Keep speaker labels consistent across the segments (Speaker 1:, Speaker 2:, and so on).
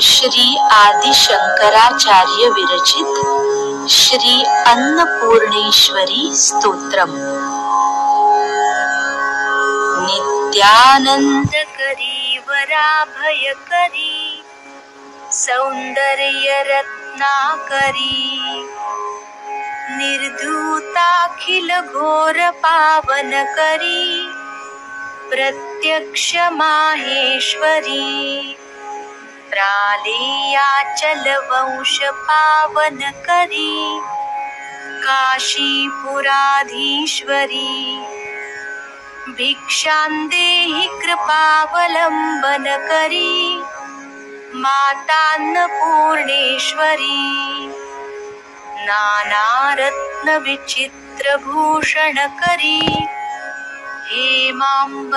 Speaker 1: श्री आदि शंकराचार्य विरचित श्री अन्नपूर्णेश्वरी स्तोत्रम। नित्यानंदकरी वराभयकरी सौंदर्य रत्नाकरी निर्धूताखिल घोर पावनकरी प्रत्यक्ष माहेश्वरी प्रालेयाचल वंश पावन करी काशीपुराधीश्वरी भिक्षां देहि कृपावलंबन करी मातान्नपूर्णेश्वरी नानारत्न विचित्र भूषण करी हेमांबराडंबरी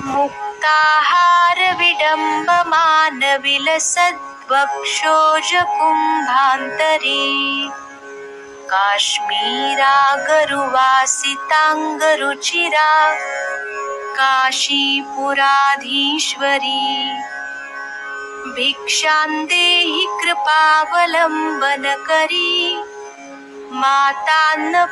Speaker 1: मुक्ताहार विडंबमान विलसद्वक्षोज कुंभांतरी काश्मीरागरुवासितांगरुचिरा काशीपुराधीश्वरी भिक्षां देहि कृपावलंबन करी मातान्नपूर्णेश्वरी।